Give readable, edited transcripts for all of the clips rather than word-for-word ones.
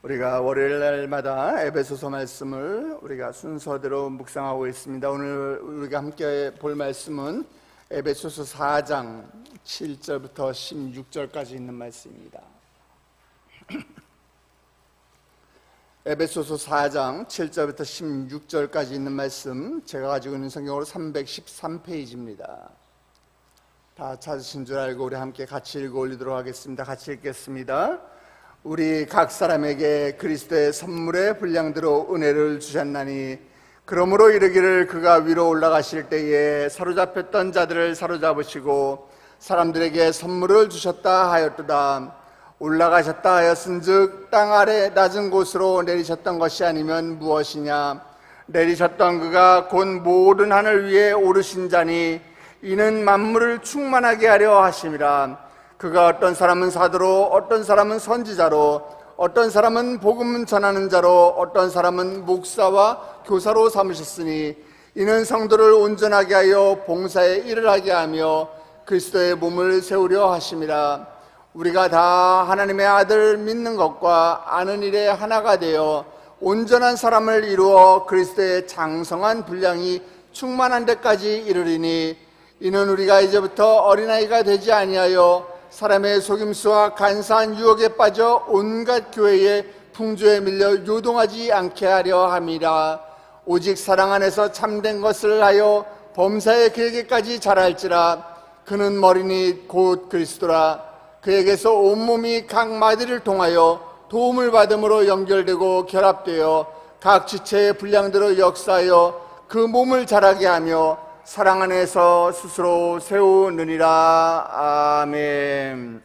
우리가 월요일 날마다 에베소서 말씀을 우리가 순서대로 묵상하고 있습니다. 오늘 우리가 함께 볼 말씀은 에베소서 4장 7절부터 16절까지 있는 말씀입니다. 에베소서 4장 7절부터 16절까지 있는 말씀, 제가 가지고 있는 성경으로 313페이지입니다. 다 찾으신 줄 알고 우리 함께 같이 읽어 올리도록 하겠습니다. 같이 읽겠습니다. 우리 각 사람에게 그리스도의 선물의 분량대로 은혜를 주셨나니, 그러므로 이르기를 그가 위로 올라가실 때에 사로잡혔던 자들을 사로잡으시고 사람들에게 선물을 주셨다 하였도다. 올라가셨다 하였은즉 땅 아래 낮은 곳으로 내리셨던 것이 아니면 무엇이냐? 내리셨던 그가 곧 모든 하늘 위에 오르신 자니 이는 만물을 충만하게 하려 하심이라. 그가 어떤 사람은 사도로, 어떤 사람은 선지자로, 어떤 사람은 복음 전하는 자로, 어떤 사람은 목사와 교사로 삼으셨으니 이는 성도를 온전하게 하여 봉사에 일을 하게 하며 그리스도의 몸을 세우려 하심이라. 우리가 다 하나님의 아들 믿는 것과 아는 일에 하나가 되어 온전한 사람을 이루어 그리스도의 장성한 분량이 충만한 데까지 이르리니, 이는 우리가 이제부터 어린아이가 되지 아니하여 사람의 속임수와 간사한 유혹에 빠져 온갖 교회의 풍조에 밀려 요동하지 않게 하려 함이라. 오직 사랑 안에서 참된 것을 하여 범사의 그에게까지 자랄지라. 그는 머리니 곧 그리스도라. 그에게서 온몸이 각 마디를 통하여 도움을 받음으로 연결되고 결합되어 각 지체의 분량대로 역사하여 그 몸을 자라게 하며 사랑 안에서 스스로 세우느니라. 아멘.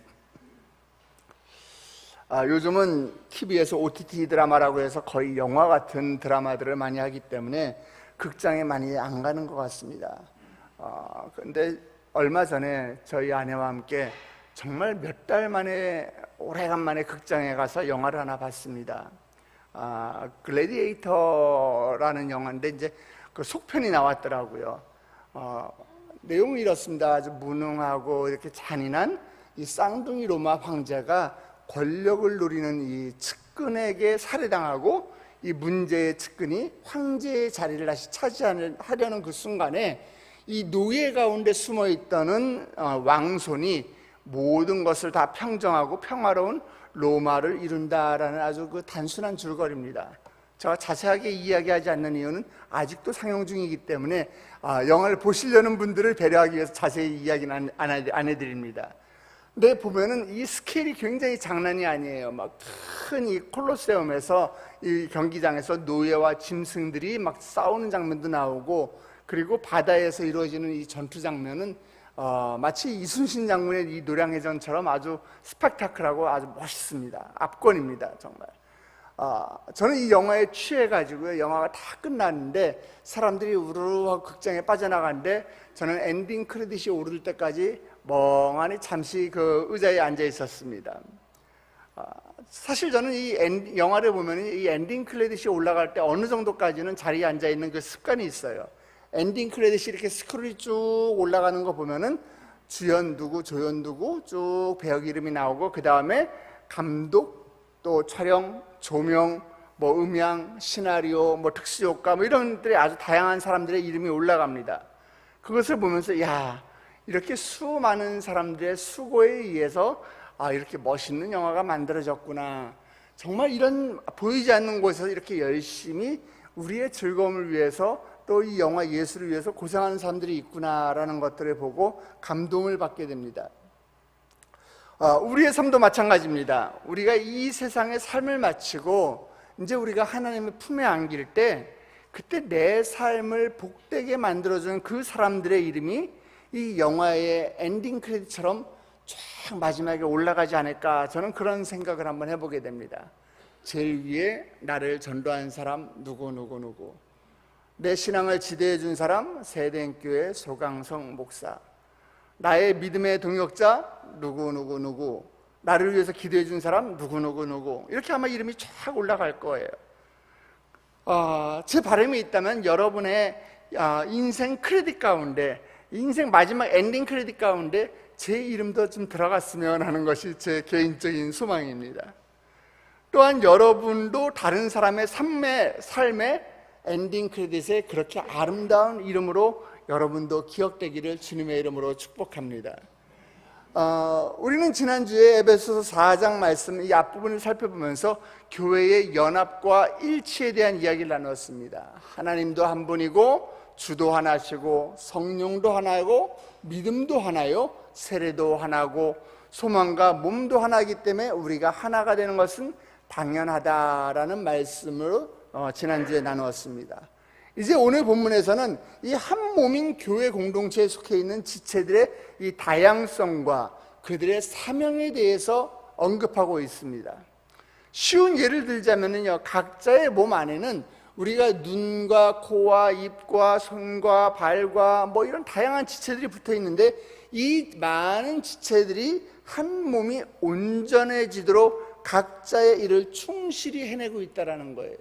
요즘은 TV에서 OTT 드라마라고 해서 거의 영화 같은 드라마들을 많이 하기 때문에 극장에 많이 안 가는 것 같습니다. 그런데 얼마 전에 저희 아내와 함께 정말 몇 달 만에, 오래간만에 극장에 가서 영화를 하나 봤습니다. 글래디에이터라는 영화인데 이제 그 속편이 나왔더라고요. 내용은 이렇습니다. 아주 무능하고 이렇게 잔인한 이 쌍둥이 로마 황제가 권력을 누리는 이 측근에게 살해당하고, 이 문제의 측근이 황제의 자리를 다시 차지하려는 그 순간에 이 노예 가운데 숨어있던 왕손이 모든 것을 다 평정하고 평화로운 로마를 이룬다라는 아주 그 단순한 줄거리입니다. 제가 자세하게 이야기하지 않는 이유는 아직도 상영 중이기 때문에 영화를 보시려는 분들을 배려하기 위해서 자세히 이야기는 안 해드립니다. 근데 보면은 이 스케일이 굉장히 장난이 아니에요. 막 큰 이 콜로세움에서, 이 경기장에서 노예와 짐승들이 막 싸우는 장면도 나오고, 그리고 바다에서 이루어지는 이 전투 장면은 마치 이순신 장군의 이 노량해전처럼 아주 스펙타클하고 아주 멋있습니다. 압권입니다, 정말. 저는 이 영화에 취해가지고요, 영화가 다 끝났는데 사람들이 우르르 하고 극장에 빠져나가는데 저는 엔딩 크레딧이 오를 때까지 멍하니 잠시 그 의자에 앉아 있었습니다. 사실 저는 이 영화를 보면 이 엔딩 크레딧이 올라갈 때 어느 정도까지는 자리에 앉아 있는 그 습관이 있어요. 엔딩 크레딧이 이렇게 스크롤이 쭉 올라가는 거 보면은 주연 누구, 조연 누구 쭉 배역 이름이 나오고, 그 다음에 감독, 또 촬영, 조명, 뭐 음향, 시나리오, 뭐 특수효과, 뭐 이런 것들이 아주 다양한 사람들의 이름이 올라갑니다. 그것을 보면서 이렇게 수많은 사람들의 수고에 의해서 이렇게 멋있는 영화가 만들어졌구나. 정말 이런 보이지 않는 곳에서 이렇게 열심히 우리의 즐거움을 위해서, 또 이 영화 예술을 위해서 고생하는 사람들이 있구나라는 것들을 보고 감동을 받게 됩니다. 우리의 삶도 마찬가지입니다. 우리가 이 세상의 삶을 마치고 이제 우리가 하나님의 품에 안길 때, 그때 내 삶을 복되게 만들어주는 그 사람들의 이름이 이 영화의 엔딩 크레딧처럼 쫙 마지막에 올라가지 않을까, 저는 그런 생각을 한번 해보게 됩니다. 제일 위에 나를 전도한 사람 누구, 내 신앙을 지도해 준 사람 세대인교회 소강성 목사, 나의 믿음의 동역자 누구, 나를 위해서 기도해 준 사람 누구, 이렇게 아마 이름이 쫙 올라갈 거예요. 제 바람이 있다면 여러분의 인생 크레딧 가운데, 인생 마지막 엔딩 크레딧 가운데 제 이름도 좀 들어갔으면 하는 것이 제 개인적인 소망입니다. 또한 여러분도 다른 사람의 삶의 엔딩 크레딧에 그렇게 아름다운 이름으로 여러분도 기억되기를 주님의 이름으로 축복합니다. 우리는 지난주에 에베소서 4장 말씀 이 앞부분을 살펴보면서 교회의 연합과 일치에 대한 이야기를 나눴습니다. 하나님도 한 분이고 주도 하나시고 성령도 하나고 믿음도 하나요, 세례도 하나고 소망과 몸도 하나이기 때문에 우리가 하나가 되는 것은 당연하다라는 말씀을 지난주에 나누었습니다. 이제 오늘 본문에서는 이 한 몸인 교회 공동체에 속해 있는 지체들의 이 다양성과 그들의 사명에 대해서 언급하고 있습니다. 쉬운 예를 들자면요, 각자의 몸 안에는 우리가 눈과 코와 입과 손과 발과 뭐 이런 다양한 지체들이 붙어 있는데 이 많은 지체들이 한 몸이 온전해지도록 각자의 일을 충실히 해내고 있다는 거예요.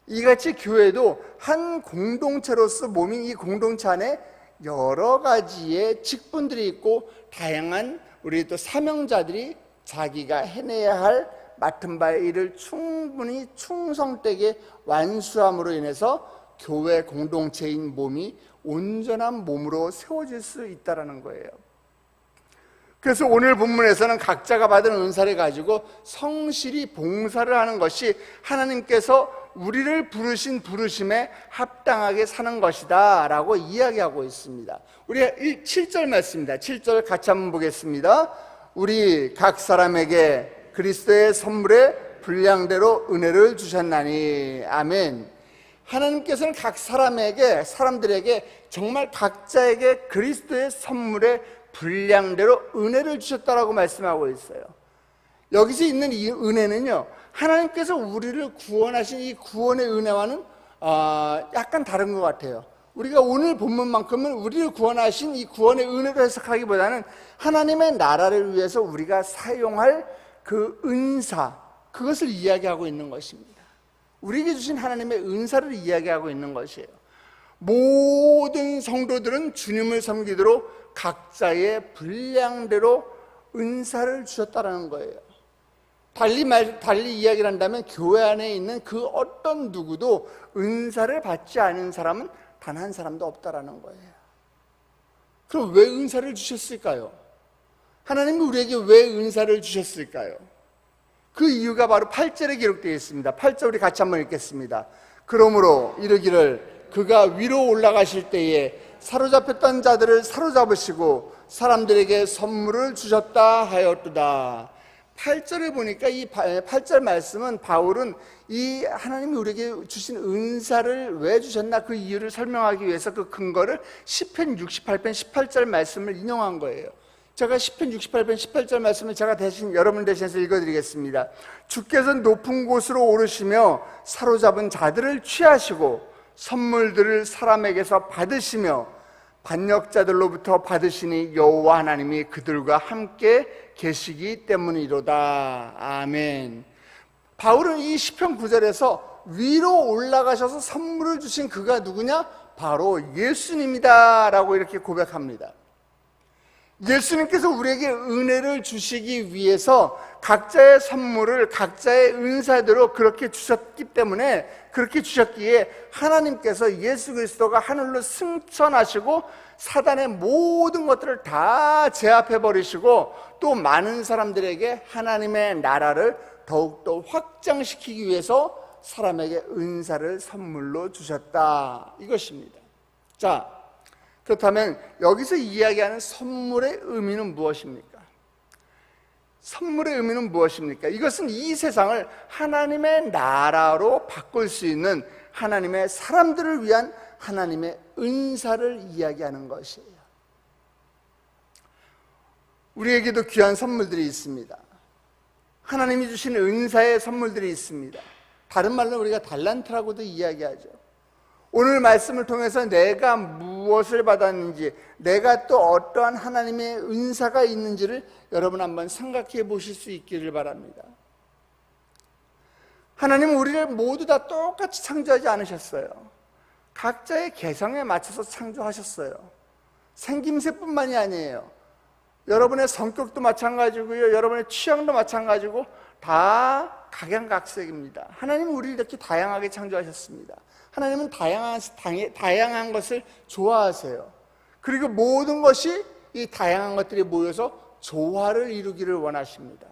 이같이 교회도 한 공동체로서 몸인 이 공동체 안에 여러 가지의 직분들이 있고 다양한 우리 또 사명자들이 자기가 해내야 할 맡은 바의 일을 충분히 충성되게 완수함으로 인해서 교회 공동체인 몸이 온전한 몸으로 세워질 수 있다는 거예요. 그래서 오늘 본문에서는 각자가 받은 은사를 가지고 성실히 봉사를 하는 것이 하나님께서 우리를 부르신 부르심에 합당하게 사는 것이다 라고 이야기하고 있습니다. 우리가 7절 말씀입니다. 7절 같이 한번 보겠습니다. 우리 각 사람에게 그리스도의 선물에 분량대로 은혜를 주셨나니. 아멘. 하나님께서는 각 사람들에게 정말 각자에게 그리스도의 선물에 분량대로 은혜를 주셨다라고 말씀하고 있어요. 여기서 있는 이 은혜는요, 하나님께서 우리를 구원하신 이 구원의 은혜와는 약간 다른 것 같아요. 우리가 오늘 본문만큼은 우리를 구원하신 이 구원의 은혜로 해석하기보다는 하나님의 나라를 위해서 우리가 사용할 그 은사, 그것을 이야기하고 있는 것입니다. 우리에게 주신 하나님의 은사를 이야기하고 있는 것이에요. 모든 성도들은 주님을 섬기도록 각자의 분량대로 은사를 주셨다는 거예요. 달리 이야기를 한다면 교회 안에 있는 그 어떤 누구도 은사를 받지 않은 사람은 단 한 사람도 없다라는 거예요. 그럼 왜 은사를 주셨을까요? 하나님은 우리에게 왜 은사를 주셨을까요? 그 이유가 바로 8절에 기록되어 있습니다. 8절 우리 같이 한번 읽겠습니다. 그러므로 이르기를 그가 위로 올라가실 때에 사로잡혔던 자들을 사로잡으시고 사람들에게 선물을 주셨다 하였도다. 8절에 보니까 이 8절 말씀은 바울은 이 하나님이 우리에게 주신 은사를 왜 주셨나 그 이유를 설명하기 위해서 그 근거를 시편 68편 18절 말씀을 인용한 거예요. 제가 시편 68편 18절 말씀을 제가 여러분 대신해서 읽어드리겠습니다. 주께서 높은 곳으로 오르시며 사로잡은 자들을 취하시고 선물들을 사람에게서 받으시며 반역자들로부터 받으시니 여호와 하나님이 그들과 함께 계시기 때문이로다. 아멘. 바울은 이 시편 9절에서 위로 올라가셔서 선물을 주신 그가 누구냐? 바로 예수님이다 라고 이렇게 고백합니다. 예수님께서 우리에게 은혜를 주시기 위해서 각자의 선물을 각자의 은사대로 그렇게 주셨기 때문에, 그렇게 주셨기에 하나님께서 예수 그리스도가 하늘로 승천하시고 사단의 모든 것들을 다 제압해버리시고 또 많은 사람들에게 하나님의 나라를 더욱더 확장시키기 위해서 사람에게 은사를 선물로 주셨다, 이것입니다. 자, 그렇다면 여기서 이야기하는 선물의 의미는 무엇입니까? 선물의 의미는 무엇입니까? 이것은 이 세상을 하나님의 나라로 바꿀 수 있는 하나님의 사람들을 위한 하나님의 은사를 이야기하는 것이에요. 우리에게도 귀한 선물들이 있습니다. 하나님이 주신 은사의 선물들이 있습니다. 다른 말로 우리가 달란트라고도 이야기하죠. 오늘 말씀을 통해서 내가 무엇을 받았는지, 내가 또 어떠한 하나님의 은사가 있는지를 여러분 한번 생각해 보실 수 있기를 바랍니다. 하나님은 우리를 모두 다 똑같이 창조하지 않으셨어요. 각자의 개성에 맞춰서 창조하셨어요. 생김새뿐만이 아니에요. 여러분의 성격도 마찬가지고요, 여러분의 취향도 마찬가지고 다 각양각색입니다. 하나님은 우리를 이렇게 다양하게 창조하셨습니다. 하나님은 다양한 것을 좋아하세요. 그리고 모든 것이 이 다양한 것들이 모여서 조화를 이루기를 원하십니다.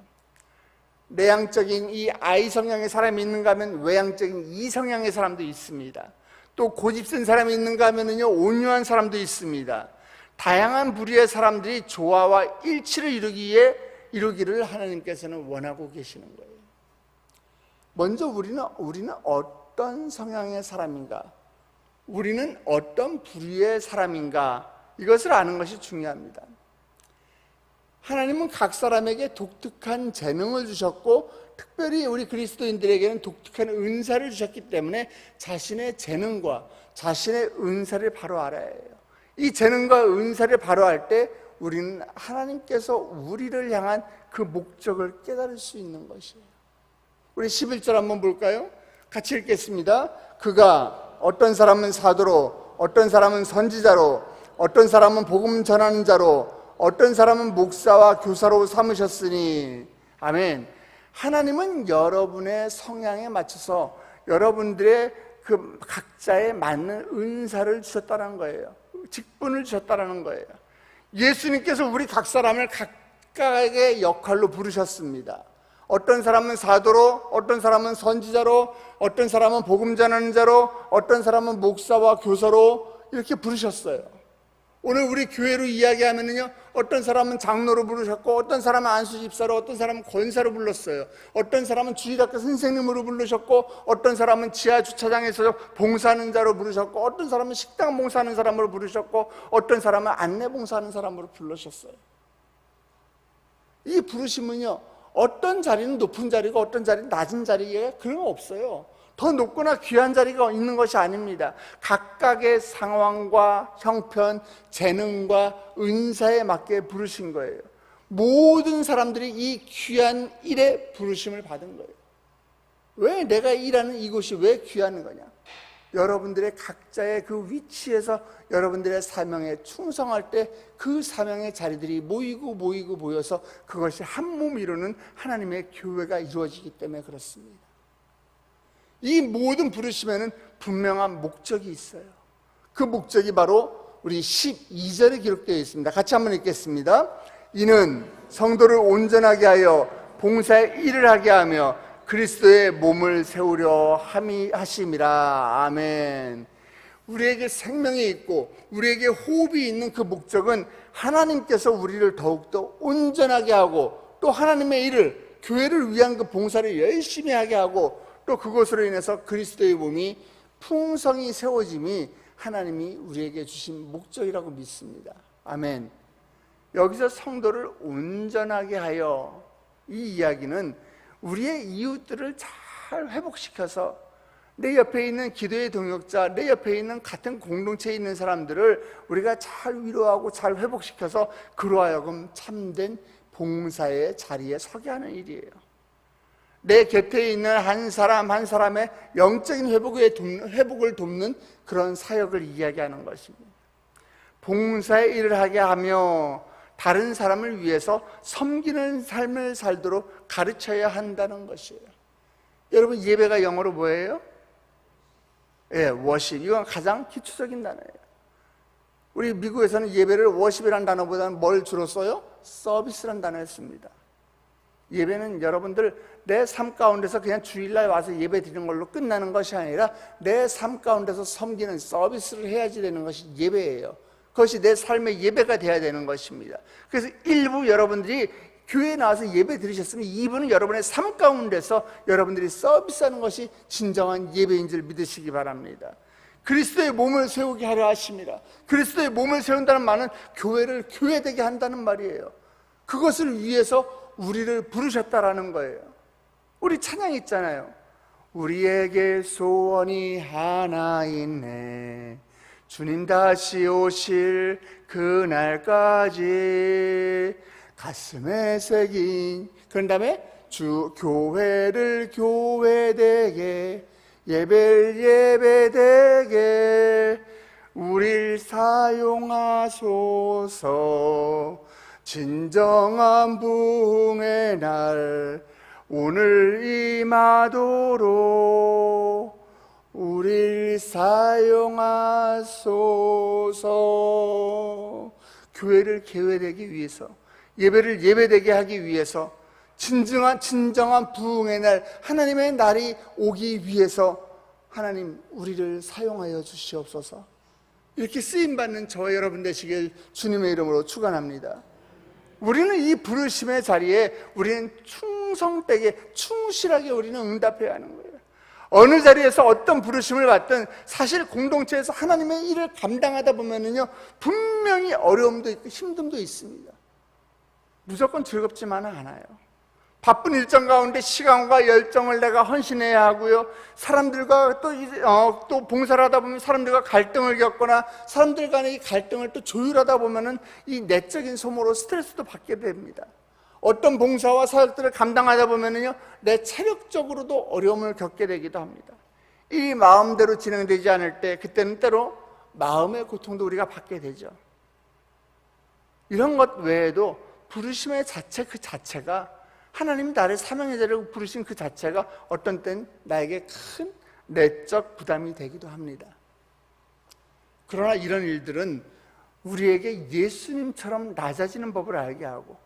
내향적인 이 I 성향의 사람이 있는가 하면 외향적인 E 성향의 사람도 있습니다. 또 고집센 사람이 있는가 하면요, 온유한 사람도 있습니다. 다양한 부류의 사람들이 조화와 일치를 이루기를 하나님께서는 원하고 계시는 거예요. 먼저 우리는 어떤 성향의 사람인가, 우리는 어떤 부류의 사람인가, 이것을 아는 것이 중요합니다. 하나님은 각 사람에게 독특한 재능을 주셨고, 특별히 우리 그리스도인들에게는 독특한 은사를 주셨기 때문에 자신의 재능과 자신의 은사를 바로 알아야 해요. 이 재능과 은사를 바로 알 때 우리는 하나님께서 우리를 향한 그 목적을 깨달을 수 있는 것이에요. 우리 11절 한번 볼까요? 같이 읽겠습니다. 그가 어떤 사람은 사도로, 어떤 사람은 선지자로, 어떤 사람은 복음 전하는 자로, 어떤 사람은 목사와 교사로 삼으셨으니. 아멘. 하나님은 여러분의 성향에 맞춰서 여러분들의 그 각자에 맞는 은사를 주셨다는 거예요. 직분을 주셨다는 거예요. 예수님께서 우리 각 사람을 각각의 역할로 부르셨습니다. 어떤 사람은 사도로, 어떤 사람은 선지자로, 어떤 사람은 복음 전하는 자로, 어떤 사람은 목사와 교사로 이렇게 부르셨어요. 오늘 우리 교회로 이야기하면요, 어떤 사람은 장로로 부르셨고, 어떤 사람은 안수집사로, 어떤 사람은 권사로 불렀어요. 어떤 사람은 주일학교 선생님으로 부르셨고, 어떤 사람은 지하 주차장에서 봉사하는 자로 부르셨고, 어떤 사람은 식당 봉사하는 사람으로 부르셨고, 어떤 사람은 안내 봉사하는 사람으로 불러셨어요. 이 부르심은요, 어떤 자리는 높은 자리고 어떤 자리는 낮은 자리에 그런 거 없어요. 더 높거나 귀한 자리가 있는 것이 아닙니다. 각각의 상황과 형편, 재능과 은사에 맞게 부르신 거예요. 모든 사람들이 이 귀한 일에 부르심을 받은 거예요. 왜 내가 일하는 이곳이 왜 귀한 거냐? 여러분들의 각자의 그 위치에서 여러분들의 사명에 충성할 때 그 사명의 자리들이 모여서 그것이 한 몸 이루는 하나님의 교회가 이루어지기 때문에 그렇습니다. 이 모든 부르심에는 분명한 목적이 있어요. 그 목적이 바로 우리 12절에 기록되어 있습니다. 같이 한번 읽겠습니다. 이는 성도를 온전하게 하여 봉사의 일을 하게 하며 그리스도의 몸을 세우려 하심이라. 아멘. 우리에게 생명이 있고 우리에게 호흡이 있는 그 목적은 하나님께서 우리를 더욱더 온전하게 하고, 또 하나님의 일을, 교회를 위한 그 봉사를 열심히 하게 하고, 또 그것으로 인해서 그리스도의 몸이 풍성히 세워짐이 하나님이 우리에게 주신 목적이라고 믿습니다. 아멘. 여기서 성도를 온전하게 하여, 이 이야기는 우리의 이웃들을 잘 회복시켜서 내 옆에 있는 기도의 동역자, 내 옆에 있는 같은 공동체에 있는 사람들을 우리가 잘 위로하고 잘 회복시켜서 그로 하여금 참된 봉사의 자리에 서게 하는 일이에요. 내 곁에 있는 한 사람 한 사람의 영적인 회복을 돕는 그런 사역을 이야기하는 것입니다. 봉사의 일을 하게 하며 다른 사람을 위해서 섬기는 삶을 살도록 가르쳐야 한다는 것이에요. 여러분, 예배가 영어로 뭐예요? 예, 워십. 이건 가장 기초적인 단어예요. 우리 미국에서는 예배를 워십이라는 단어보다는 뭘 주로 써요? 서비스라는 단어를 씁니다. 예배는 여러분들 내 삶 가운데서 그냥 주일날 와서 예배 드리는 걸로 끝나는 것이 아니라 내 삶 가운데서 섬기는 서비스를 해야지 되는 것이 예배예요. 그것이 내 삶의 예배가 되어야 되는 것입니다. 그래서 일부 여러분들이 교회에 나와서 예배 드리셨으면 2부는 여러분의 삶 가운데서 여러분들이 서비스하는 것이 진정한 예배인 줄 믿으시기 바랍니다. 그리스도의 몸을 세우게 하려 하십니다. 그리스도의 몸을 세운다는 말은 교회를 교회되게 한다는 말이에요. 그것을 위해서 우리를 부르셨다라는 거예요. 우리 찬양 있잖아요. 우리에게 소원이 하나 있네. 주님 다시 오실 그날까지 가슴에 새긴, 그런 다음에 주 교회를 교회되게, 예배를 예배되게 우릴 사용하소서. 진정한 부흥의 날 오늘 임하도록 우릴 사용하소서. 교회를 교회되기 위해서, 예배를 예배되게 하기 위해서, 진정한 부흥의 날, 하나님의 날이 오기 위해서 하나님 우리를 사용하여 주시옵소서. 이렇게 쓰임받는 저와 여러분 되시길 주님의 이름으로 축원합니다. 우리는 이 부르심의 자리에 우리는 충성되게 충실하게 우리는 응답해야 하는 거예요. 어느 자리에서 어떤 부르심을 받든 사실 공동체에서 하나님의 일을 감당하다 보면은요 분명히 어려움도 있고 힘듦도 있습니다. 무조건 즐겁지만은 않아요. 바쁜 일정 가운데 시간과 열정을 내가 헌신해야 하고요, 사람들과 또 봉사를 하다 보면 사람들과 갈등을 겪거나 사람들 간의 이 갈등을 또 조율하다 보면은 이 내적인 소모로 스트레스도 받게 됩니다. 어떤 봉사와 사역들을 감당하다 보면은요 내 체력적으로도 어려움을 겪게 되기도 합니다. 이 마음대로 진행되지 않을 때 그때는 때로 마음의 고통도 우리가 받게 되죠. 이런 것 외에도 부르심의 자체 그 자체가, 하나님이 나를 사명의 자리로 부르신 그 자체가 어떤 때는 나에게 큰 내적 부담이 되기도 합니다. 그러나 이런 일들은 우리에게 예수님처럼 낮아지는 법을 알게 하고,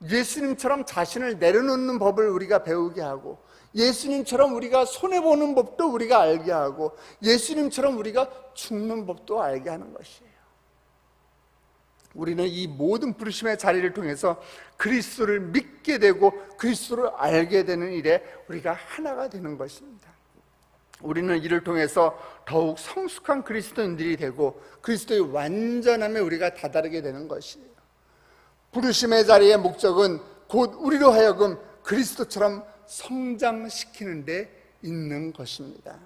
예수님처럼 자신을 내려놓는 법을 우리가 배우게 하고, 예수님처럼 우리가 손해보는 법도 우리가 알게 하고, 예수님처럼 우리가 죽는 법도 알게 하는 것이에요. 우리는 이 모든 부르심의 자리를 통해서 그리스도를 믿게 되고 그리스도를 알게 되는 일에 우리가 하나가 되는 것입니다. 우리는 이를 통해서 더욱 성숙한 그리스도인들이 되고 그리스도의 완전함에 우리가 다다르게 되는 것이에요. 부르심의 자리의 목적은 곧 우리로 하여금 그리스도처럼 성장시키는 데 있는 것입니다.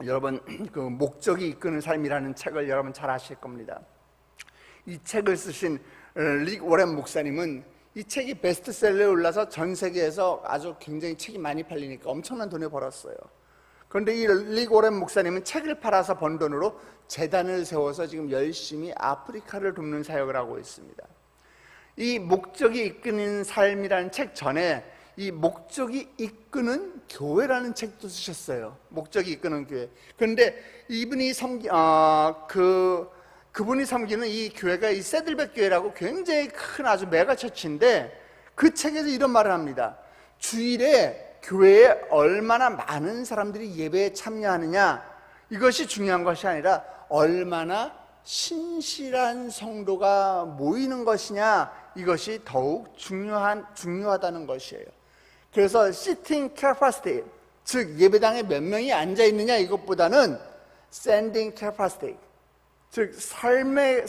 여러분, 그 목적이 이끄는 삶이라는 책을 여러분 잘 아실 겁니다. 이 책을 쓰신 릭 워렌 목사님은 이 책이 베스트셀러에 올라서 전 세계에서 아주 굉장히 책이 많이 팔리니까 엄청난 돈을 벌었어요. 그런데 이 릭 워렌 목사님은 책을 팔아서 번 돈으로 재단을 세워서 지금 열심히 아프리카를 돕는 사역을 하고 있습니다. 이 목적이 이끄는 삶이라는 책 전에 이 목적이 이끄는 교회라는 책도 쓰셨어요. 목적이 이끄는 교회. 그런데 이분이 그분이 섬기는 이 교회가 이 새들백 교회라고 굉장히 큰 아주 메가처치인데, 그 책에서 이런 말을 합니다. 주일에 교회에 얼마나 많은 사람들이 예배에 참여하느냐, 이것이 중요한 것이 아니라 얼마나 신실한 성도가 모이는 것이냐, 이것이 더욱 중요하다는 것이에요. 그래서 sitting capacity, 즉 예배당에 몇 명이 앉아 있느냐 이것보다는 standing capacity, 즉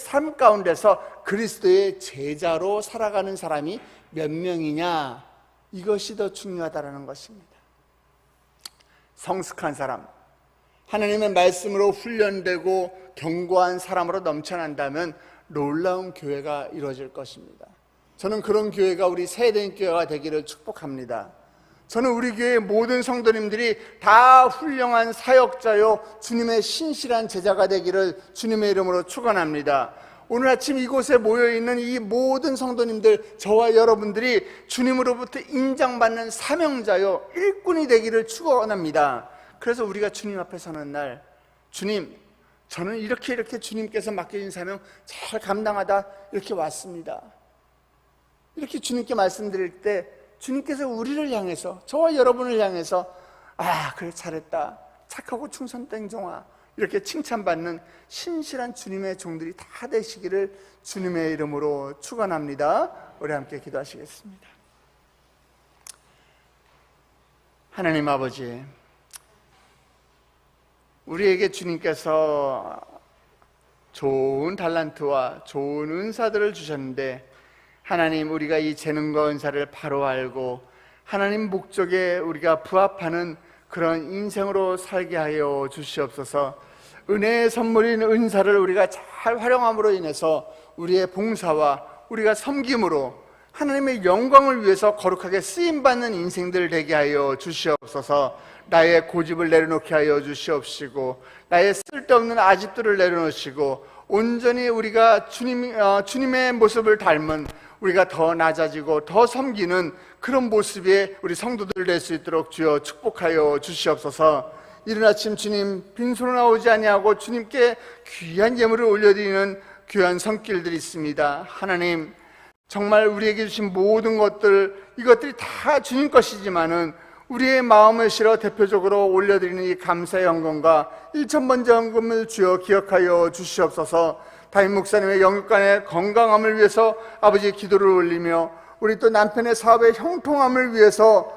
삶 가운데서 그리스도의 제자로 살아가는 사람이 몇 명이냐, 이것이 더 중요하다는 것입니다. 성숙한 사람, 하나님의 말씀으로 훈련되고 견고한 사람으로 넘쳐난다면 놀라운 교회가 이루어질 것입니다. 저는 그런 교회가 우리 세대인 교회가 되기를 축복합니다. 저는 우리 교회의 모든 성도님들이 다 훌륭한 사역자요 주님의 신실한 제자가 되기를 주님의 이름으로 축원합니다. 오늘 아침 이곳에 모여있는 이 모든 성도님들, 저와 여러분들이 주님으로부터 인정받는 사명자요 일꾼이 되기를 축원합니다. 그래서 우리가 주님 앞에 서는 날, 주님, 저는 이렇게 주님께서 맡겨진 사명 잘 감당하다 이렇게 왔습니다. 이렇게 주님께 말씀드릴 때 주님께서 우리를 향해서, 저와 여러분을 향해서 그래 잘했다, 착하고 충성된 종아, 이렇게 칭찬받는 신실한 주님의 종들이 다 되시기를 주님의 이름으로 축원합니다. 우리 함께 기도하시겠습니다. 하나님 아버지, 우리에게 주님께서 좋은 달란트와 좋은 은사들을 주셨는데, 하나님, 우리가 이 재능과 은사를 바로 알고 하나님 목적에 우리가 부합하는 그런 인생으로 살게 하여 주시옵소서. 은혜의 선물인 은사를 우리가 잘 활용함으로 인해서 우리의 봉사와 우리가 섬김으로 하나님의 영광을 위해서 거룩하게 쓰임받는 인생들 되게 하여 주시옵소서. 나의 고집을 내려놓게 하여 주시옵시고, 나의 쓸데없는 아집들을 내려놓으시고 온전히 우리가 주님의 모습을 닮은, 우리가 더 낮아지고 더 섬기는 그런 모습의 우리 성도들 될 수 있도록 주여 축복하여 주시옵소서. 이른 아침 주님 빈손으로 나오지 아니하고 주님께 귀한 예물을 올려드리는 귀한 손길들이 있습니다. 하나님, 정말 우리에게 주신 모든 것들, 이것들이 다 주님 것이지만은 우리의 마음을 실어 대표적으로 올려드리는 이 감사의 헌금과 1,000번째 헌금을 주여 기억하여 주시옵소서. 담임 목사님의 영육간의 건강함을 위해서 아버지 기도를 올리며, 우리 또 남편의 사업의 형통함을 위해서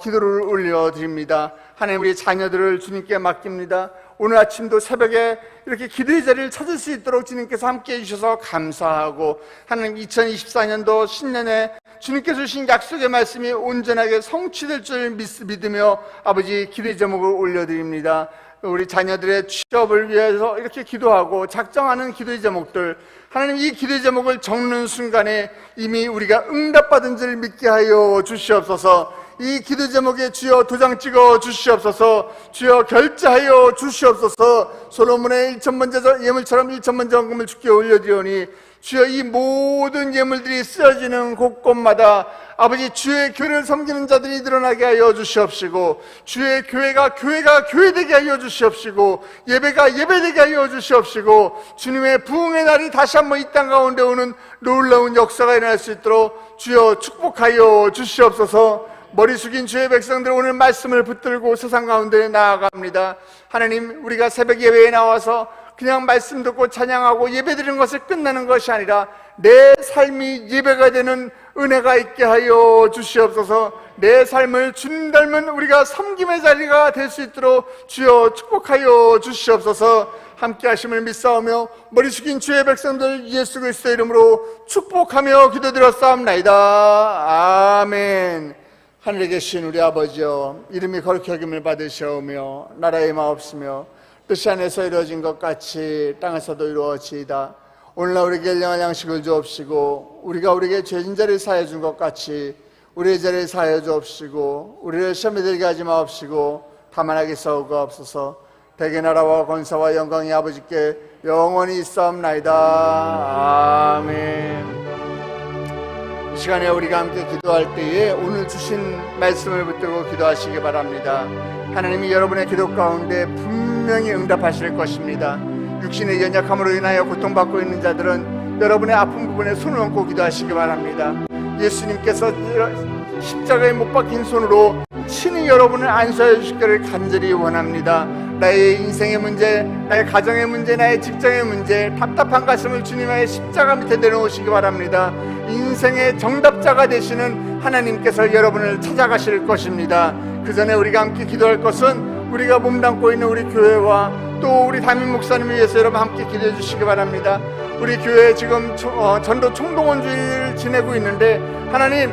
기도를 올려드립니다. 하나님, 우리 자녀들을 주님께 맡깁니다. 오늘 아침도 새벽에 이렇게 기도의 자리를 찾을 수 있도록 주님께서 함께 해주셔서 감사하고, 하나님 2024년도 신년에 주님께서 주신 약속의 말씀이 온전하게 성취될 줄 믿으며 아버지 기도의 제목을 올려드립니다. 우리 자녀들의 취업을 위해서 이렇게 기도하고 작정하는 기도의 제목들, 하나님 이 기도의 제목을 적는 순간에 이미 우리가 응답받은 줄 믿게 하여 주시옵소서. 이 기도 제목에 주여 도장 찍어 주시옵소서. 주여 결제하여 주시옵소서. 솔로몬의 1,000번째 예물처럼 1,000번째 헌금을 주께 올려드리오니, 주여 이 모든 예물들이 쓰여지는 곳곳마다 아버지 주의 교회를 섬기는 자들이 늘어나게 하여 주시옵시고, 주의 교회가 교회되게 하여 주시옵시고, 예배가 예배되게 하여 주시옵시고, 주님의 부흥의 날이 다시 한번 이 땅 가운데 오는 놀라운 역사가 일어날 수 있도록 주여 축복하여 주시옵소서. 머리 숙인 주의 백성들 오늘 말씀을 붙들고 세상 가운데 나아갑니다. 하나님, 우리가 새벽 예배에 나와서 그냥 말씀 듣고 찬양하고 예배드리는 것을 끝나는 것이 아니라 내 삶이 예배가 되는 은혜가 있게 하여 주시옵소서. 내 삶을 주님 닮은 우리가 섬김의 자리가 될 수 있도록 주여 축복하여 주시옵소서. 함께 하심을 믿사오며 머리 숙인 주의 백성들 예수 그리스도의 이름으로 축복하며 기도드렸사옵나이다. 아멘. 하늘에 계신 우리 아버지여, 이름이 거룩히 여김을 받으시오며 나라의 마옵시며 뜻이 안에서 이루어진 것 같이 땅에서도 이루어지이다. 오늘날 우리에게 일용할 양식을 주옵시고, 우리가 우리에게 죄진 자를 사하여 준 것 같이 우리의 죄를 사하여 주옵시고, 우리를 시험에 들게 하지 마옵시고 다만 악에 싸우옵소서. 대개 나라와 권세와 영광이 아버지께 영원히 있사옵나이다. 아멘. 이 시간에 우리가 함께 기도할 때에 오늘 주신 말씀을 붙들고 기도하시기 바랍니다. 하나님이 여러분의 기도 가운데 분명히 응답하실 것입니다. 육신의 연약함으로 인하여 고통받고 있는 자들은 여러분의 아픈 부분에 손을 얹고 기도하시기 바랍니다. 예수님께서 십자가에 못 박힌 손으로 친히 여러분을 안수하여 주시기를 간절히 원합니다. 나의 인생의 문제, 나의 가정의 문제, 나의 직장의 문제, 답답한 가슴을 주님의 십자가 밑에 내려오시기 바랍니다. 인생의 정답자가 되시는 하나님께서 여러분을 찾아가실 것입니다. 그 전에 우리가 함께 기도할 것은 우리가 몸담고 있는 우리 교회와 또 우리 담임 목사님을 위해서 여러분 함께 기도해 주시기 바랍니다. 우리 교회 지금 전도 총동원주의를 지내고 있는데, 하나님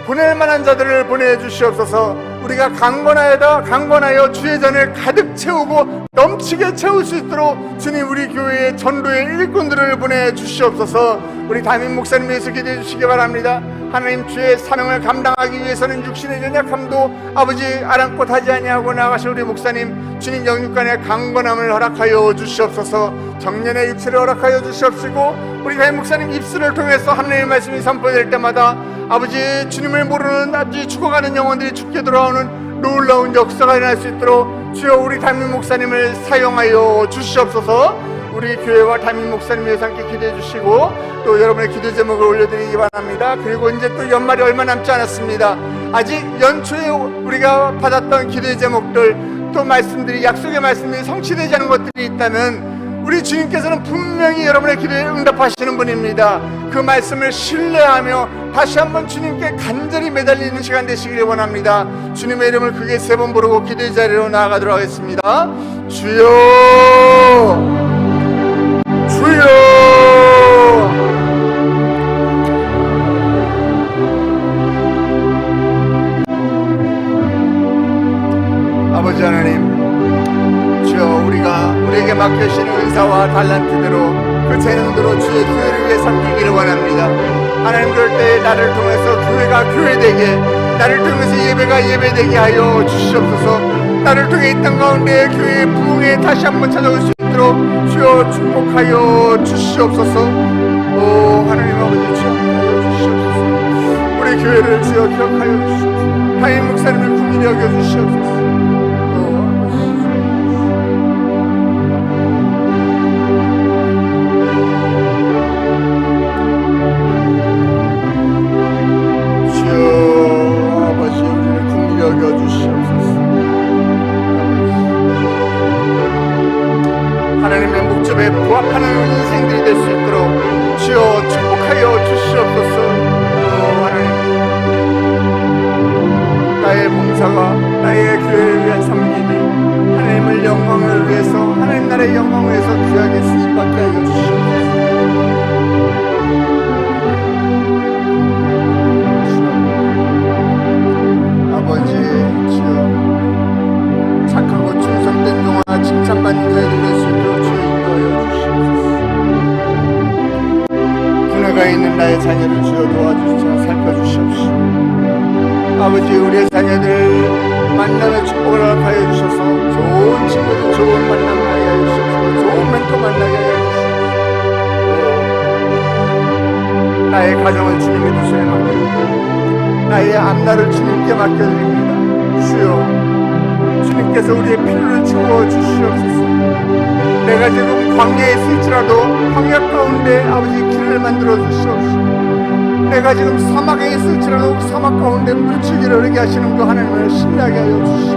보낼 만한 자들을 보내주시옵소서. 우리가 강건하여 주의 잔을 가득 채우고 넘치게 채울 수 있도록 주님 우리 교회의 전도의 일꾼들을 보내주시옵소서. 우리 담임 목사님 위해서 기도해 주시기 바랍니다. 하나님, 주의 사명을 감당하기 위해서는 육신의 연약함도 아버지 아랑곳 하지 아니하고 나아가실 우리 목사님, 주님 영육간의 강건함을 허락하여 주시옵소서. 정년의 육체를 허락하여 주시옵시고, 우리 담임 목사님 입술을 통해서 하나님의 말씀이 선포될 때마다 아버지 주님을 모르는 아버지 죽어가는 영혼들이 죽게 돌아오는 놀라운 역사가 일어날 수 있도록 주여 우리 담임 목사님을 사용하여 주시옵소서. 우리 교회와 담임 목사님 위해서 함께 기도해 주시고, 또 여러분의 기도 제목을 올려드리기 바랍니다. 그리고 이제 또 연말이 얼마 남지 않았습니다. 아직 연초에 우리가 받았던 기도의 제목들, 또 말씀들이, 약속의 말씀들이 성취되지 않은 것들이 있다면 우리 주님께서는 분명히 여러분의 기도에 응답하시는 분입니다. 그 말씀을 신뢰하며 다시 한번 주님께 간절히 매달리는 시간 되시기를 원합니다. 주님의 이름을 크게 3번 부르고 기도의 자리로 나아가도록 하겠습니다. 주여, 주여. 아버지 하나님, 우리에게 맡겨주신 은사와 달란트대로 그 재능대로 주의 교회를 위해 섬기기를 원합니다. 하나님, 그럴 때 나를 통해서 교회가 교회되게, 나를 통해서 예배가 예배되게 하여 주시옵소서. 나를 통해 이 땅 가운데 교회의 부흥에 다시 한번 찾아올 수 있도록 주여 주여 축복하여 주시옵소서. 오 하나님 아버지 축복하여 주시옵소서. 우리 교회를 주여 기억하여 주시옵소서. 담임 목사님을 긍휼히 여겨 주시옵소서. 주여 아버지 우리를 긍휼히 여겨 주시옵소서. 하나님의 목적에 부합하는 인생들이 될 수 있도록 주여 축복하여 주시옵소서. 하나님 나의 봉사가 나의 교회를 위한 섬김이 하나님을 영광을 위해서 하나님 나라의 영광을 위해서 귀하게 쓰임받게 하여 주시옵소서. 아버지 주여 착하고 충성된 종아 칭찬받는 자들이 될 수 있도록 주여 인도하여 주시옵소서. 분해가 있는 나의 자녀를 주여 도와주시며 살펴주시옵시오. 아버지 우리의 자녀들 만남의 축복을 허락하여 주셔서 좋은 친구들 좋은 만남 하게 하여 주시옵소서. 좋은 멘토 만나게 하여 주시옵소서. 나의 가정을 주님의 두 손에 맡겨드립니다. 나의 앞날을 주님께 맡겨드립니다. 주여 주님께서 우리의 필요를 채워주시옵소서. 내가 지금 광야에 있을지라도 광야 가운데 아버지 길을 만들어 주시옵소서. 내가 지금 사막에 있을지라도 사막 가운데 물줄기를 흐르게 하시는 그 하나님을 신뢰하게 하여 주시옵소서.